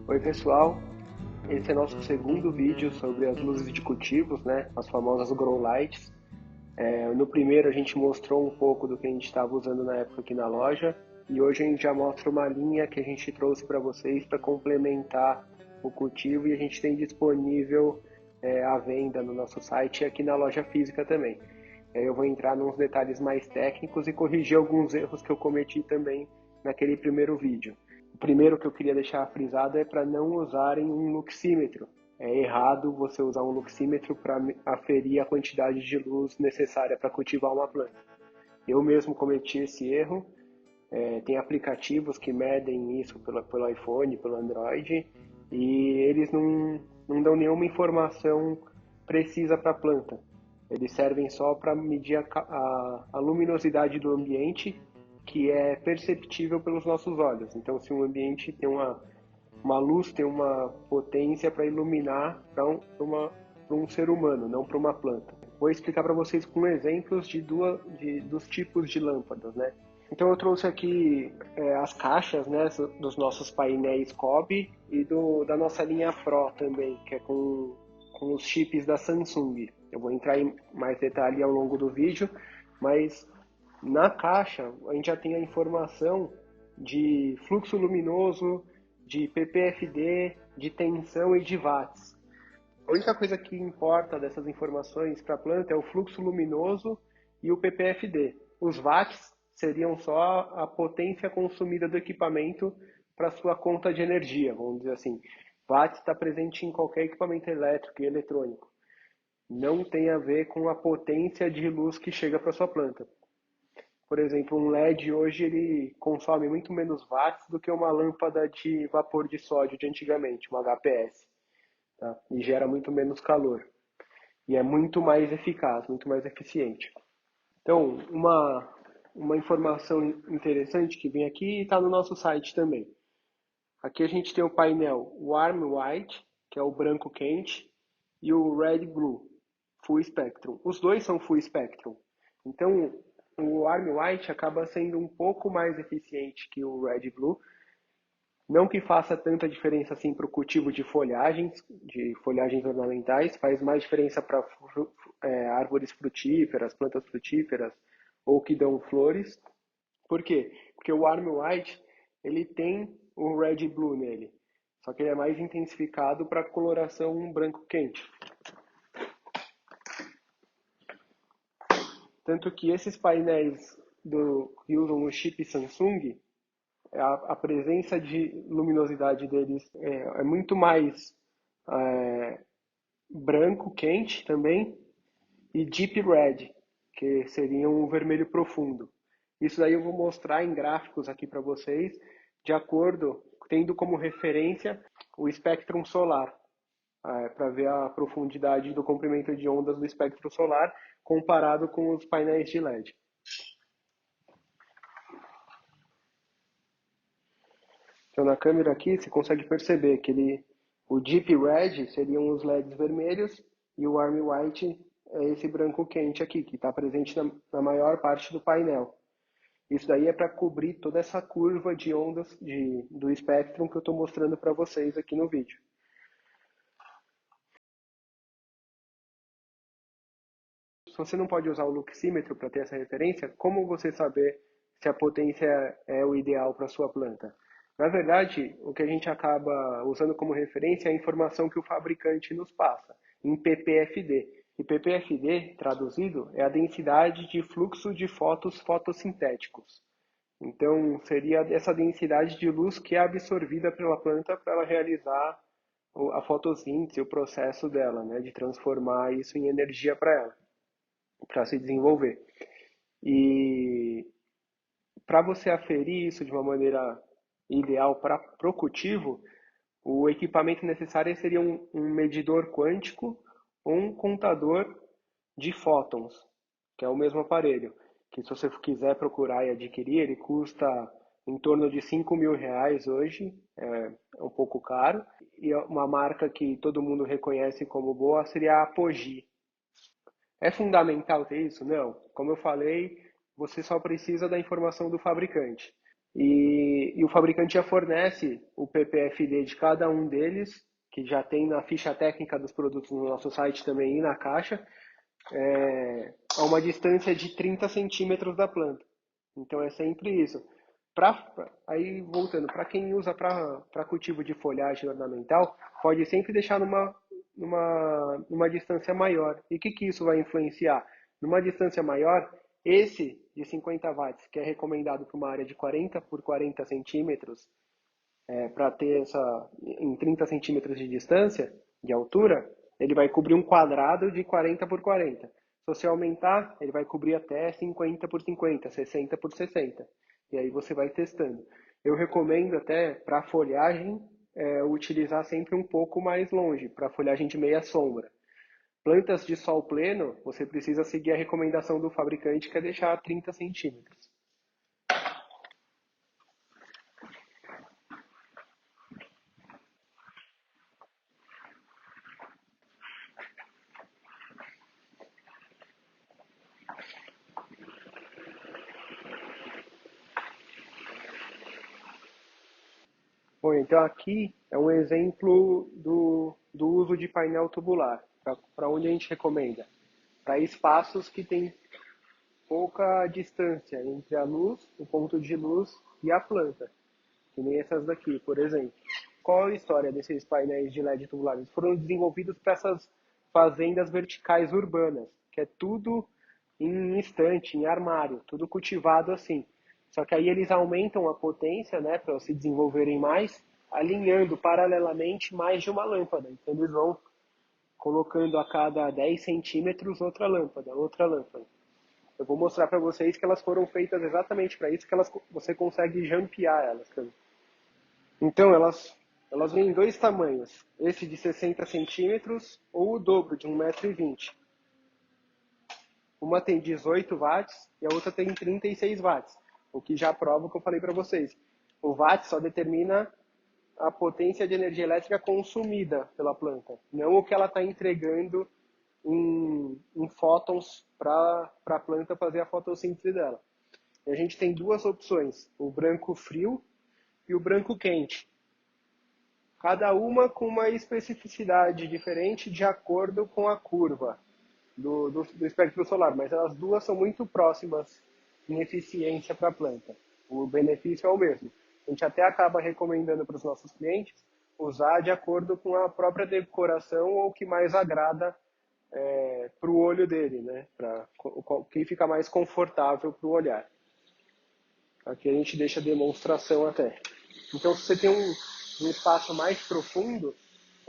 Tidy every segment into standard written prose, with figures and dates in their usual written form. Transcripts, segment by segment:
Oi pessoal, esse é nosso segundo vídeo sobre as luzes de cultivos, né? As famosas grow lights. No primeiro a gente mostrou um pouco do que a gente estava usando na época aqui na loja e hoje a gente já mostra uma linha que a gente trouxe para vocês para complementar o cultivo e a gente tem disponível à venda no nosso site e aqui na loja física também. Eu vou entrar nos detalhes mais técnicos e corrigir alguns erros que eu cometi também naquele primeiro vídeo. O primeiro que eu queria deixar frisado é para não usarem um luxímetro. É errado você usar um luxímetro para aferir a quantidade de luz necessária para cultivar uma planta. Eu mesmo cometi esse erro. Tem aplicativos que medem isso pelo iPhone, pelo Android, e eles não dão nenhuma informação precisa para a planta. Eles servem só para medir a luminosidade do ambiente, que é perceptível pelos nossos olhos. Então, se um ambiente tem uma luz, tem uma potência para iluminar para um ser humano, não para uma planta. Vou explicar para vocês com exemplos dos tipos de lâmpadas, né? Então eu trouxe aqui as caixas, né, dos nossos painéis COB e da nossa linha Pro também, que é com os chips da Samsung. Eu vou entrar em mais detalhe ao longo do vídeo, mas na caixa a gente já tem a informação de fluxo luminoso, de ppfd, de tensão e de watts. A única coisa que importa dessas informações para a planta é o fluxo luminoso e o ppfd. Os watts seriam só a potência consumida do equipamento para sua conta de energia, vamos dizer assim. Watts está presente em qualquer equipamento elétrico e eletrônico. Não tem a ver com a potência de luz que chega para sua planta. Por exemplo, um LED hoje ele consome muito menos watts do que uma lâmpada de vapor de sódio de antigamente, uma HPS. Tá? E gera muito menos calor. E é muito mais eficaz, muito mais eficiente. Então, uma informação interessante que vem aqui e está no nosso site também. Aqui a gente tem o painel Warm White, que é o branco quente, e o Red Blue, Full Spectrum. Os dois são Full Spectrum. Então, o Warm White acaba sendo um pouco mais eficiente que o Red Blue. Não que faça tanta diferença assim para o cultivo de folhagens ornamentais, faz mais diferença para árvores frutíferas, plantas frutíferas ou que dão flores. Por quê? Porque o Warm White ele tem o Red Blue nele, só que ele é mais intensificado para coloração branco quente. Tanto que esses painéis que usam o chip Samsung, a presença de luminosidade deles é muito mais branco quente também e deep red, que seria um vermelho profundo. Isso daí eu vou mostrar em gráficos aqui para vocês, de acordo, tendo como referência o espectro solar, para ver a profundidade do comprimento de ondas do espectro solar comparado com os painéis de LED. Então na câmera aqui você consegue perceber que o Deep Red seriam os LEDs vermelhos e o Warm White é esse branco quente aqui, que está presente na maior parte do painel. Isso daí é para cobrir toda essa curva de ondas do espectro que eu estou mostrando para vocês aqui no vídeo. Se você não pode usar o luxímetro para ter essa referência, como você saber se a potência é o ideal para a sua planta? Na verdade, o que a gente acaba usando como referência é a informação que o fabricante nos passa, em ppfd. E ppfd, traduzido, é a densidade de fluxo de fótons fotossintéticos. Então, seria essa densidade de luz que é absorvida pela planta para ela realizar a fotossíntese, o processo dela, né, de transformar isso em energia para ela, para se desenvolver. E para você aferir isso de uma maneira ideal para o cultivo, o equipamento necessário seria um medidor quântico ou um contador de fótons, que é o mesmo aparelho, que se você quiser procurar e adquirir, ele custa em torno de R$ 5.000 hoje, é um pouco caro, e uma marca que todo mundo reconhece como boa seria a Apogee. É fundamental ter isso? Não. Como eu falei, você só precisa da informação do fabricante. E o fabricante já fornece o PPFD de cada um deles, que já tem na ficha técnica dos produtos no nosso site também e na caixa, a uma distância de 30 centímetros da planta. Então é sempre isso. Aí voltando, para quem usa para cultivo de folhagem ornamental, pode sempre deixar numa distância maior. E o que isso vai influenciar? Numa distância maior, esse de 50 watts, que é recomendado para uma área de 40 por 40 centímetros, para ter em 30 centímetros de distância, de altura, ele vai cobrir um quadrado de 40 por 40. Se você aumentar, ele vai cobrir até 50 por 50, 60 por 60. E aí você vai testando. Eu recomendo até para folhagem utilizar sempre um pouco mais longe, para folhagem de meia sombra. Plantas de sol pleno, você precisa seguir a recomendação do fabricante, que é deixar a 30 centímetros. Bom, então aqui é um exemplo do uso de painel tubular. Para onde a gente recomenda? Para espaços que tem pouca distância entre a luz, o ponto de luz e a planta, que nem essas daqui, por exemplo. Qual é a história desses painéis de LED tubulares? Eles foram desenvolvidos para essas fazendas verticais urbanas, que é tudo em estante, em armário, tudo cultivado assim. Só que aí eles aumentam a potência, né, para se desenvolverem mais, alinhando paralelamente mais de uma lâmpada. Então eles vão colocando a cada 10 centímetros outra lâmpada, outra lâmpada. Eu vou mostrar para vocês que elas foram feitas exatamente para isso, que você consegue jampear elas também. Então elas vêm em dois tamanhos, esse de 60 centímetros ou o dobro de 1,20 m. Uma tem 18 watts e a outra tem 36 watts, o que já prova o que eu falei para vocês. O watt só determina a potência de energia elétrica consumida pela planta, não o que ela está entregando em fótons para a planta fazer a fotossíntese dela. E a gente tem duas opções, o branco frio e o branco quente. Cada uma com uma especificidade diferente de acordo com a curva do espectro solar, mas elas duas são muito próximas em eficiência para a planta. O benefício é o mesmo. A gente até acaba recomendando para os nossos clientes usar de acordo com a própria decoração ou o que mais agrada para o olho dele, né? Para quem fica mais confortável para o olhar. Aqui a gente deixa a demonstração até. Então, se você tem um espaço mais profundo,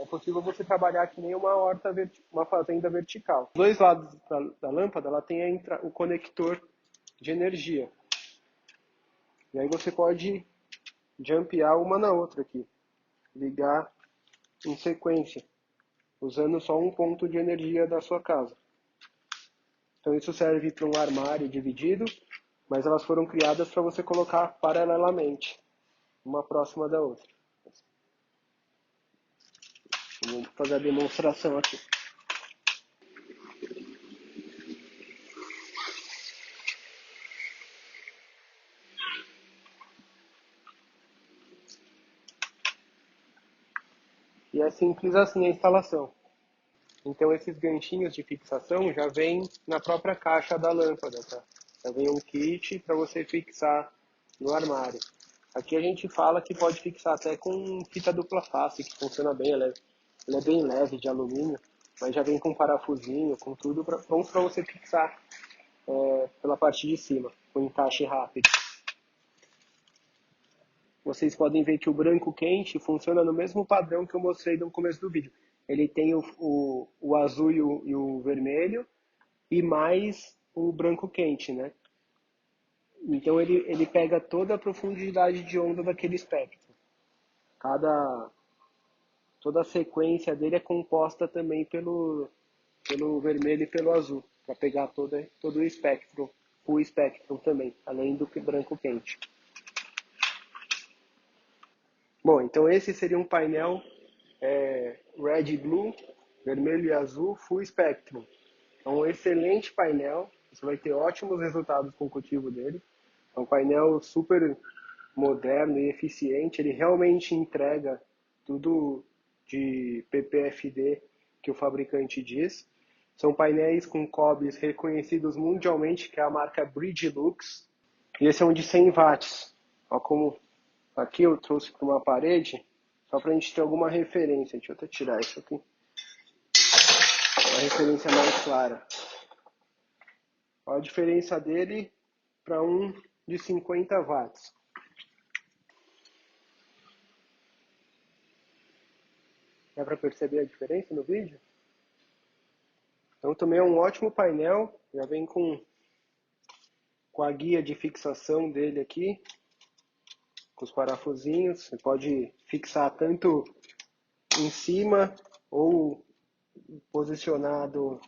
é possível você trabalhar que nem uma horta, uma fazenda vertical. Dos dois lados da lâmpada, ela tem o conector de energia. E aí você pode jampear uma na outra aqui, ligar em sequência, usando só um ponto de energia da sua casa. Então isso serve para um armário dividido, mas elas foram criadas para você colocar paralelamente, uma próxima da outra. Vou fazer a demonstração aqui. E é simples assim a instalação. Então esses ganchinhos de fixação já vêm na própria caixa da lâmpada, tá? Já vem um kit para você fixar no armário. Aqui a gente fala que pode fixar até com fita dupla face, que funciona bem, ela é bem leve de alumínio, mas já vem com parafusinho, com tudo pronto para você fixar pela parte de cima, com encaixe rápido. Vocês podem ver que o branco quente funciona no mesmo padrão que eu mostrei no começo do vídeo. Ele tem o azul e o vermelho e mais o branco quente, né? Então ele pega toda a profundidade de onda daquele espectro. Toda a sequência dele é composta também pelo vermelho e pelo azul, para pegar todo o espectro, o espectro também, além do que branco quente. Bom, então esse seria um painel Red e Blue, vermelho e azul, Full Spectrum. É um excelente painel, você vai ter ótimos resultados com o cultivo dele. É um painel super moderno e eficiente, ele realmente entrega tudo de PPFD que o fabricante diz. São painéis com cobres reconhecidos mundialmente, que é a marca Bridgelux. E esse é um de 100 watts. Olha como aqui eu trouxe para uma parede, só para a gente ter alguma referência. Deixa eu até tirar isso aqui. Uma referência mais clara. Olha a diferença dele para um de 50 watts. Dá para perceber a diferença no vídeo? Então também é um ótimo painel, já vem com a guia de fixação dele aqui, com os parafusinhos. Você pode fixar tanto em cima ou posicionado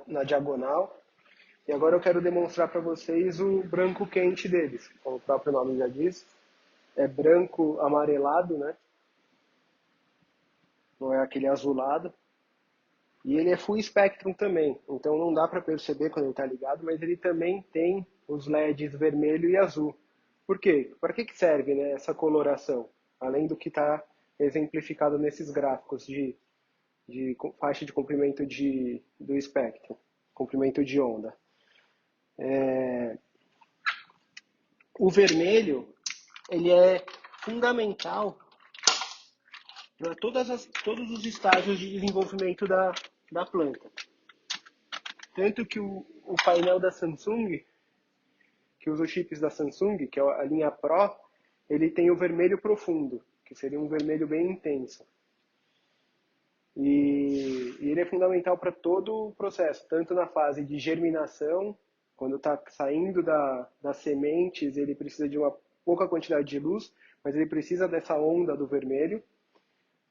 na diagonal. E agora eu quero demonstrar para vocês o branco quente deles, como o próprio nome já diz. É branco amarelado, né? Não é aquele azulado. E ele é full spectrum também, então não dá para perceber quando ele está ligado, mas ele também tem os LEDs vermelho e azul. Por quê? Para que serve, né, essa coloração? Além do que está exemplificado nesses gráficos de faixa de comprimento do espectro, comprimento de onda. O vermelho, ele é fundamental para todos os estágios de desenvolvimento da planta. Tanto que o painel da Samsung, que usa os chips da Samsung, que é a linha Pro, ele tem o vermelho profundo, que seria um vermelho bem intenso. E ele é fundamental para todo o processo, tanto na fase de germinação, quando está saindo das sementes, ele precisa de uma pouca quantidade de luz, mas ele precisa dessa onda do vermelho,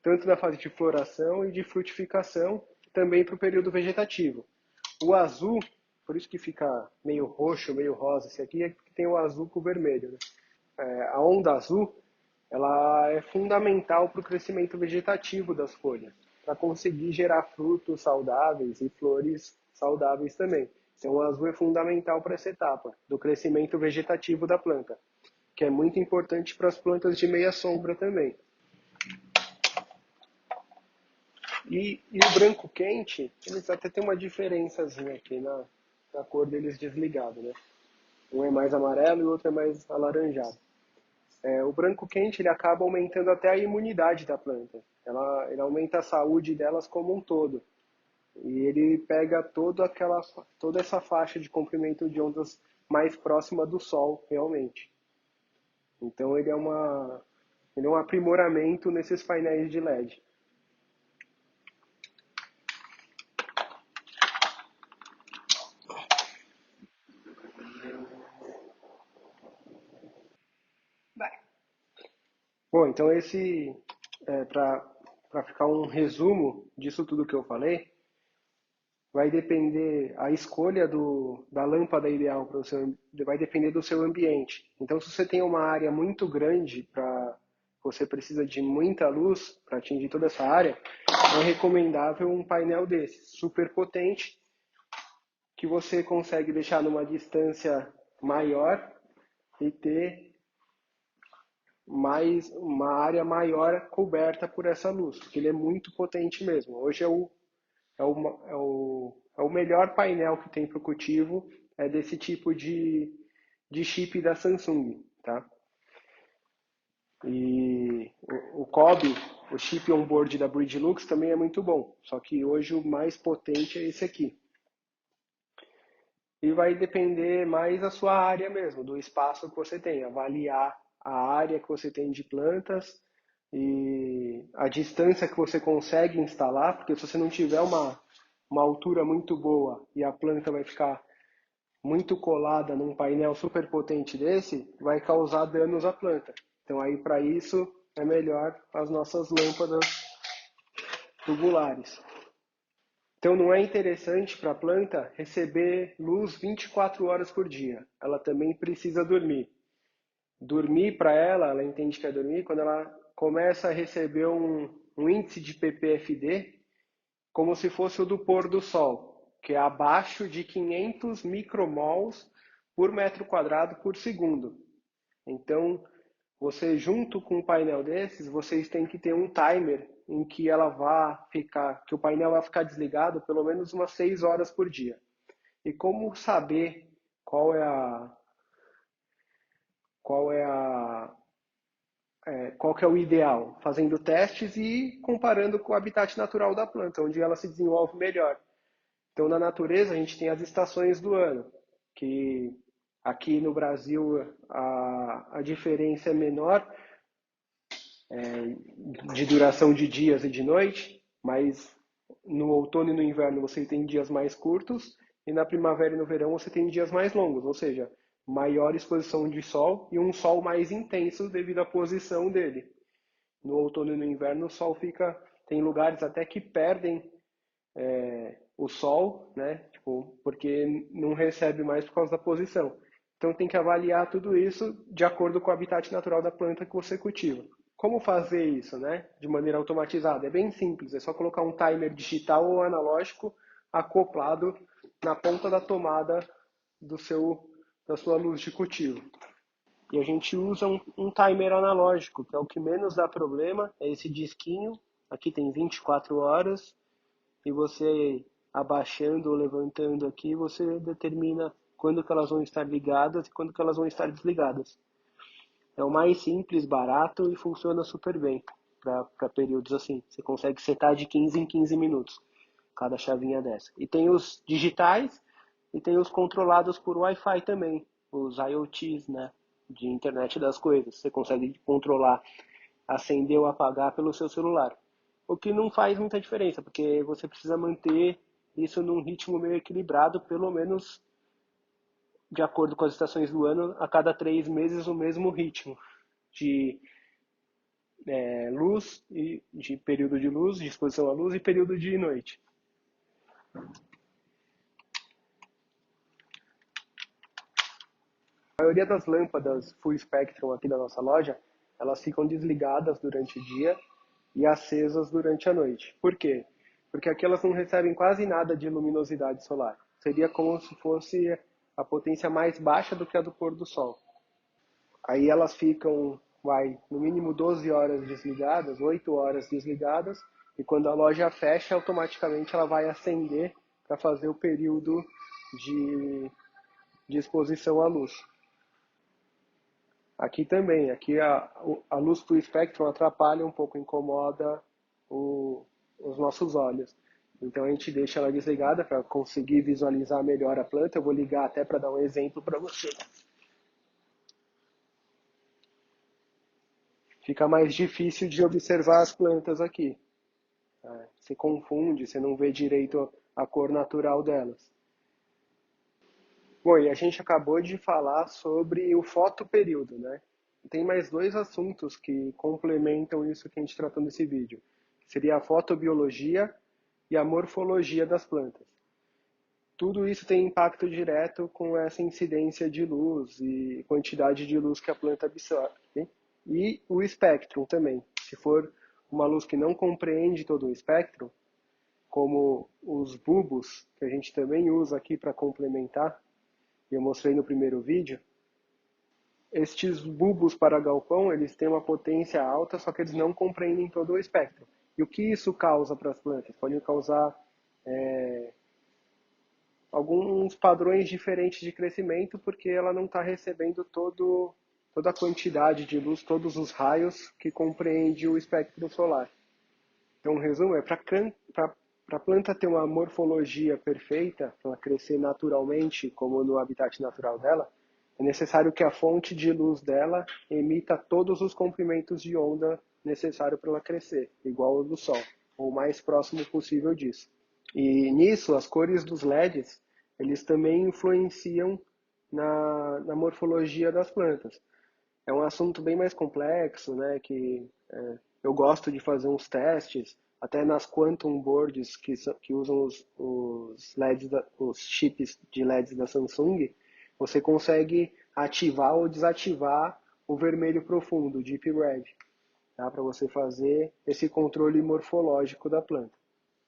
tanto na fase de floração e de frutificação, também para o período vegetativo. O azul, por isso que fica meio roxo, meio rosa, esse aqui é que tem o azul com o vermelho, né? A onda azul, ela é fundamental para o crescimento vegetativo das folhas, para conseguir gerar frutos saudáveis e flores saudáveis também. Então o azul é fundamental para essa etapa do crescimento vegetativo da planta, que é muito importante para as plantas de meia sombra também. E o branco quente, eles até tem uma diferençazinha aqui na cor deles desligado, né? Um é mais amarelo e o outro é mais alaranjado. O branco quente ele acaba aumentando até a imunidade da planta. Ele aumenta a saúde delas como um todo. E ele pega toda essa faixa de comprimento de ondas mais próxima do Sol, realmente. Então ele é um aprimoramento nesses painéis de LED. Bom, então para ficar um resumo disso tudo que eu falei, vai depender a escolha da lâmpada ideal para o seu, vai depender do seu ambiente. Então, se você tem uma área muito grande você precisa de muita luz para atingir toda essa área, é recomendável um painel desse, super potente, que você consegue deixar numa distância maior e ter uma área maior coberta por essa luz, porque ele é muito potente mesmo. Hoje é o melhor painel que tem para o cultivo, é desse tipo de chip da Samsung, tá? E o COB, o chip on-board da Bridgelux também é muito bom, só que hoje o mais potente é esse aqui. E vai depender mais da sua área mesmo, do espaço que você tem, avaliar a área que você tem de plantas e a distância que você consegue instalar, porque se você não tiver uma altura muito boa e a planta vai ficar muito colada num painel super potente desse, vai causar danos à planta. Então aí para isso é melhor as nossas lâmpadas tubulares. Então não é interessante para a planta receber luz 24 horas por dia. Ela também precisa dormir. Dormir para ela entende que é dormir quando ela começa a receber um índice de PPFD como se fosse o do pôr do sol, que é abaixo de 500 micromols por metro quadrado por segundo. Então, você junto com um painel desses, vocês têm que ter um timer em que que o painel vai ficar desligado pelo menos umas 6 horas por dia. E como saber qual é a qual é a qual que é o ideal? Fazendo testes e comparando com o habitat natural da planta, onde ela se desenvolve melhor. Então, na natureza, a gente tem as estações do ano, que aqui no Brasil a diferença é menor de duração de dias e de noite, mas no outono e no inverno você tem dias mais curtos e na primavera e no verão você tem dias mais longos, ou seja, maior exposição de sol e um sol mais intenso devido à posição dele. No outono e no inverno o sol tem lugares até que perdem o sol, né? Tipo, porque não recebe mais por causa da posição. Então tem que avaliar tudo isso de acordo com o habitat natural da planta que você cultiva. Como fazer isso, né? De maneira automatizada? É bem simples, é só colocar um timer digital ou analógico acoplado na ponta da tomada da sua luz de cultivo. E a gente usa um timer analógico, que é o que menos dá problema, é esse disquinho. Aqui tem 24 horas e você abaixando ou levantando aqui, você determina quando que elas vão estar ligadas e quando que elas vão estar desligadas. É o mais simples, barato e funciona super bem para períodos assim. Você consegue setar de 15 em 15 minutos cada chavinha dessa. E tem os digitais e tem os controlados por Wi-Fi também, os IoTs, né, de internet das coisas. Você consegue controlar, acender ou apagar pelo seu celular. O que não faz muita diferença, porque você precisa manter isso num ritmo meio equilibrado, pelo menos de acordo com as estações do ano, a cada 3 meses o mesmo ritmo de luz, e de período de luz, de exposição à luz e período de noite. A maioria das lâmpadas full spectrum aqui da nossa loja, elas ficam desligadas durante o dia e acesas durante a noite. Por quê? Porque aqui elas não recebem quase nada de luminosidade solar. Seria como se fosse a potência mais baixa do que a do pôr do sol. Aí elas ficam, no mínimo 12 horas desligadas, 8 horas desligadas, e quando a loja fecha, automaticamente ela vai acender para fazer o período de, de exposição à luz. Aqui também, aqui a luz do espectro atrapalha um pouco, incomoda os nossos olhos. Então a gente deixa ela desligada para conseguir visualizar melhor a planta. Eu vou ligar até para dar um exemplo para você. Fica mais difícil de observar as plantas aqui. Você confunde, você não vê direito a cor natural delas. Bom, e a gente acabou de falar sobre o fotoperíodo, né? Tem mais dois assuntos que complementam isso que a gente tratou nesse vídeo. Seria a fotobiologia e a morfologia das plantas. Tudo isso tem impacto direto com essa incidência de luz e quantidade de luz que a planta absorve. E o espectro também. Se for uma luz que não compreende todo o espectro, como os bulbos, que a gente também usa aqui para complementar, e eu mostrei no primeiro vídeo, estes bulbos para galpão, eles têm uma potência alta, só que eles não compreendem todo o espectro. E o que isso causa para as plantas? Pode causar alguns padrões diferentes de crescimento, porque ela não está recebendo toda a quantidade de luz, todos os raios que compreende o espectro solar. Então, o resumo é, para a planta ter uma morfologia perfeita, para ela crescer naturalmente, como no habitat natural dela, é necessário que a fonte de luz dela emita todos os comprimentos de onda necessários para ela crescer, igual ao do Sol, ou o mais próximo possível disso. E nisso, as cores dos LEDs, eles também influenciam na morfologia das plantas. É um assunto bem mais complexo, né, que eu gosto de fazer uns testes, até nas quantum boards que usam os LEDs, os chips de LEDs da Samsung, você consegue ativar ou desativar o vermelho profundo, o Deep Red, tá, para você fazer esse controle morfológico da planta.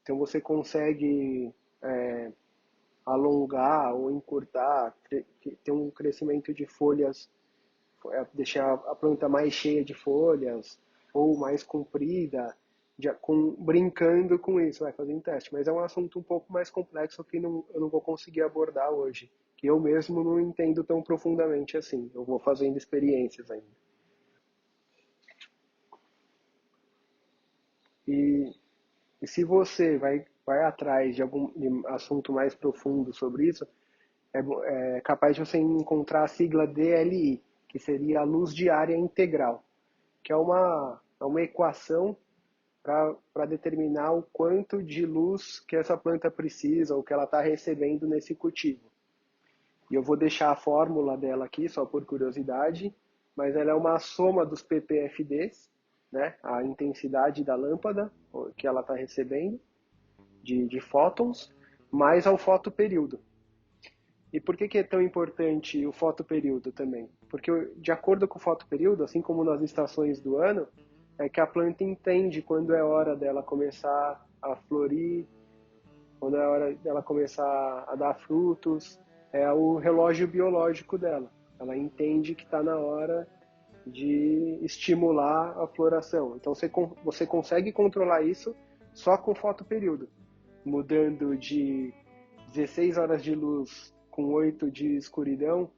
Então você consegue alongar ou encurtar, ter um crescimento de folhas, deixar a planta mais cheia de folhas ou mais comprida, brincando com isso, vai fazer um teste. Mas é um assunto um pouco mais complexo que eu não vou conseguir abordar hoje, que eu mesmo não entendo tão profundamente assim. Eu vou fazendo experiências ainda. E, e se você vai atrás de algum assunto mais profundo sobre isso, é capaz de você encontrar a sigla DLI, que seria a luz diária integral, que é uma equação para determinar o quanto de luz que essa planta precisa ou que ela está recebendo nesse cultivo. E eu vou deixar a fórmula dela aqui, só por curiosidade, mas ela é uma soma dos ppfDs, né, a intensidade da lâmpada que ela está recebendo, de fótons, mais ao fotoperíodo. E por que é tão importante o fotoperíodo também? Porque, de acordo com o fotoperíodo, assim como nas estações do ano, é que a planta entende quando é hora dela começar a florir, quando é hora dela começar a dar frutos. É o relógio biológico dela. Ela entende que está na hora de estimular a floração. Então você consegue controlar isso só com fotoperíodo, mudando de 16 horas de luz com 8 de escuridão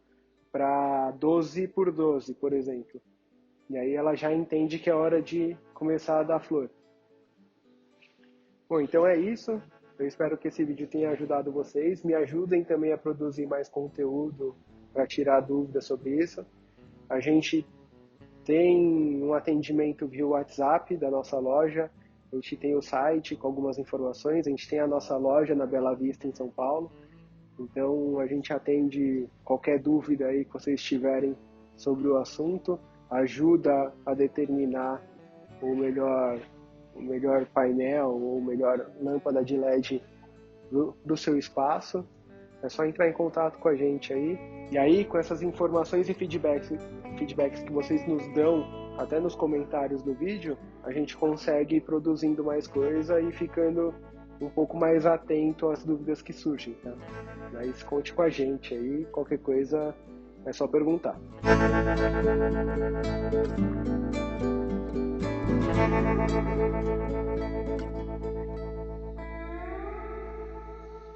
para 12 por 12, por exemplo. E aí ela já entende que é hora de começar a dar flor. Bom, então é isso. Eu espero que esse vídeo tenha ajudado vocês. Me ajudem também a produzir mais conteúdo para tirar dúvidas sobre isso. A gente tem um atendimento via WhatsApp da nossa loja. A gente tem o site com algumas informações. A gente tem a nossa loja na Bela Vista, em São Paulo. Então a gente atende qualquer dúvida aí que vocês tiverem sobre o assunto. Ajuda a determinar o melhor painel ou melhor lâmpada de LED do seu espaço. É só entrar em contato com a gente aí. E aí, com essas informações e feedbacks que vocês nos dão, até nos comentários do vídeo, a gente consegue ir produzindo mais coisa e ficando um pouco mais atento às dúvidas que surgem, tá? Mas conte com a gente aí, qualquer coisa é só perguntar.